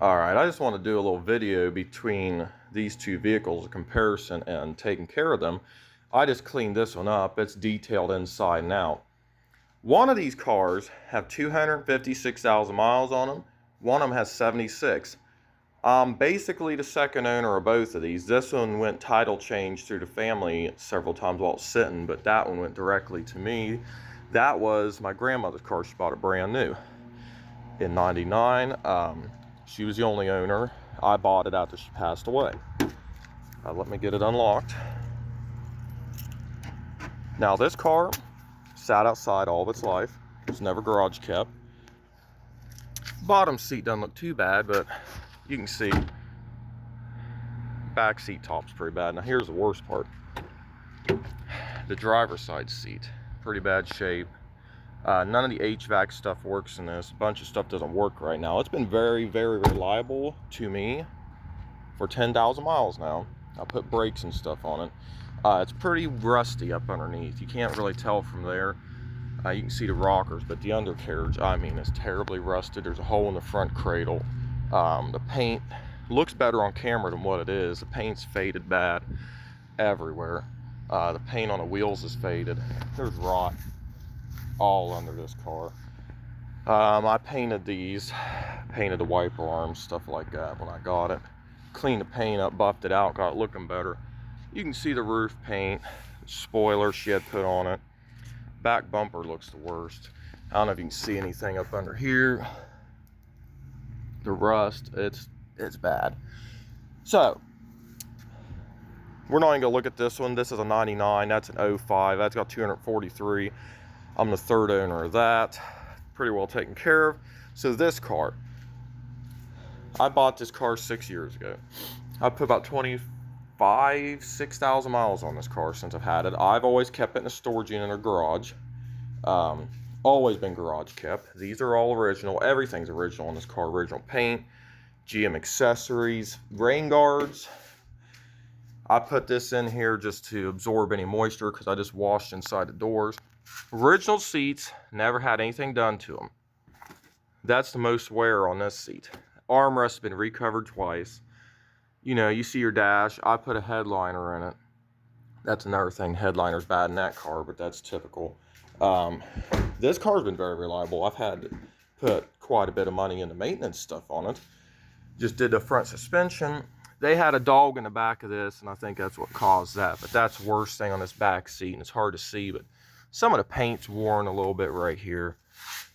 Alright, I just want to do a little video between these two vehicles, a comparison and taking care of them. I just cleaned this one up. It's detailed inside and out. One of these cars have 256,000 miles on them. One of them has 76. I'm basically the second owner of both of these. This one went title change through the family several times while it's sitting, but that one went directly to me. That was my grandmother's car. She bought it brand new in '99. She was the only owner. I bought it after she passed away. Let me get it unlocked. Now this car sat outside all of its life. It was never garage kept. Bottom seat doesn't look too bad, but you can see back seat top's pretty bad. Now here's the worst part. The driver's side seat, pretty bad shape. None of the HVAC stuff works in this. A bunch of stuff doesn't work right now. It's been very, very reliable to me for 10,000 miles now. I put brakes and stuff on it. It's pretty rusty up underneath. You can't really tell from there. You can see the rockers, but the undercarriage, I mean, is terribly rusted. There's a hole in the front cradle. The paint looks better on camera than what it is. The paint's faded bad everywhere. The paint on the wheels is faded. There's rot all under this car. I painted these, painted the wiper arms, stuff like that when I got it. Cleaned the paint up, buffed it out, got it looking better. You can see the roof paint, spoiler she had put on it. Back bumper looks the worst. I don't know if you can see anything up under here. The rust, it's bad. So, we're not even gonna look at this one. This is a 99, that's an 05, that's got 243. I'm the third owner of that. Pretty well taken care of. So this car, I bought this car 6 years ago. I put about 6,000 miles on this car since I've had it. I've always kept it in a storage unit or garage. Always been garage kept. These are all original. Everything's original in this car. Original paint, GM accessories, rain guards. I put this in here just to absorb any moisture because I just washed inside the doors. Original seats, never had anything done to them. That's the most wear on this seat. Armrest's been recovered twice. You know, you see your dash. I put a headliner in it. That's another thing. Headliner's bad in that car, but that's typical. This car's been very reliable. I've had to put quite a bit of money into maintenance stuff on it. Just did the front suspension. They had a dog in the back of this, and I think that's what caused that. But that's the worst thing on this back seat, and it's hard to see, but some of the paint's worn a little bit right here.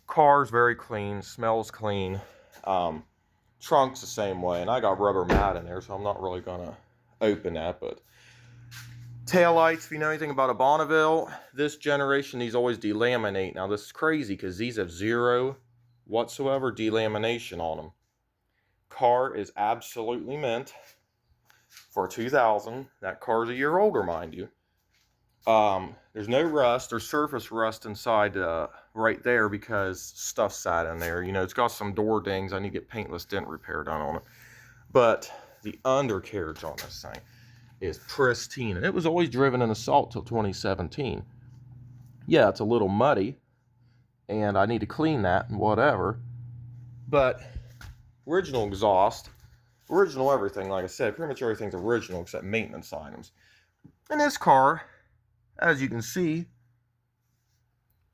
Car's very clean, smells clean. Trunk's the same way, and I got rubber mat in there, so I'm not really gonna open that. But taillights, if you know anything about a Bonneville, this generation, these always delaminate. Now this is crazy because these have zero whatsoever delamination on them. Car is absolutely mint for 2000. That car's a year older, mind you. There's no rust. There's surface rust inside right there because stuff sat in there. You know, it's got some door dings. I need to get paintless dent repair done on it. But the undercarriage on this thing is pristine. And it was always driven in assault till 2017. Yeah, it's a little muddy. And I need to clean that and whatever. But original exhaust. Original everything, like I said. Pretty much everything's original except maintenance items. And this car, as you can see,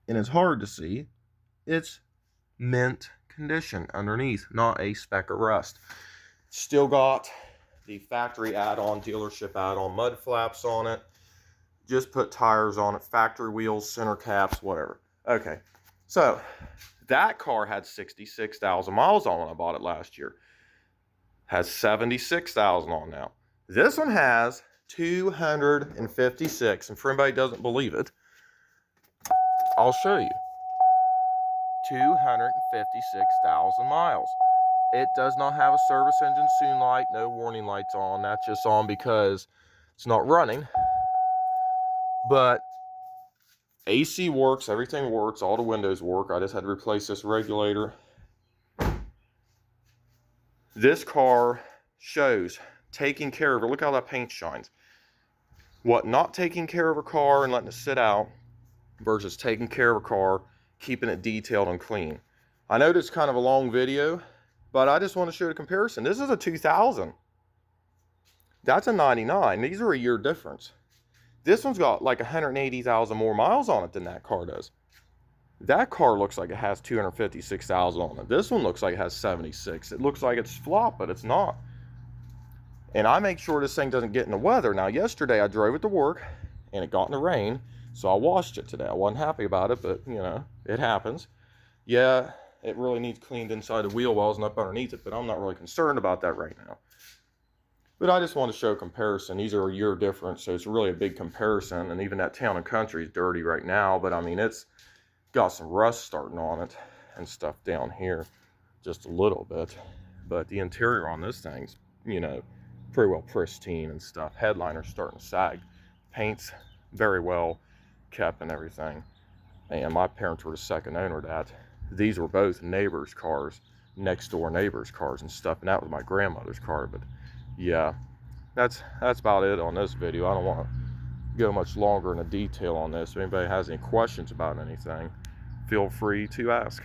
and it's hard to see, it's mint condition underneath, not a speck of rust. Still got the factory add-on, dealership add-on mud flaps on it. Just put tires on it, factory wheels, center caps, whatever. Okay, so that car had 66,000 miles on when I bought it last year. Has 76,000 on now. This one has 256, and for anybody who doesn't believe it, I'll show you. 256,000 miles. It does not have a service engine soon light, no warning lights on. That's just on because it's not running. But AC works, everything works, all the windows work. I just had to replace this regulator. This car shows taking care of it. Look how that paint shines. What not taking care of a car and letting it sit out versus taking care of a car, keeping it detailed and clean. I know this is kind of a long video, But I just want to show the comparison. This is a 2000. That's a 99. These are a year difference. This one's got like 180,000 more miles on it than that car does. That car looks like it has 256,000 on it. This one looks like it has 76. It looks like it's flop, but it's not. And I make sure this thing doesn't get in the weather. Now, yesterday I drove it to work and it got in the rain, so I washed it today. I wasn't happy about it, but you know, it happens. Yeah, it really needs cleaned inside the wheel wells and up underneath it, but I'm not really concerned about that right now. But I just want to show comparison. These are a year difference, so it's really a big comparison. And even that Town and Country is dirty right now, but I mean, it's got some rust starting on it and stuff down here, just a little bit. But the interior on this thing's, you know, pretty well pristine and stuff. Headliner's starting to sag. Paint's very well kept and everything. And my parents were the second owner of that. These were both neighbors' cars, next door neighbors' cars and stuff, and that was my grandmother's car. But yeah, that's about it on this video. I don't want to go much longer into detail on this. If anybody has any questions about anything, feel free to ask.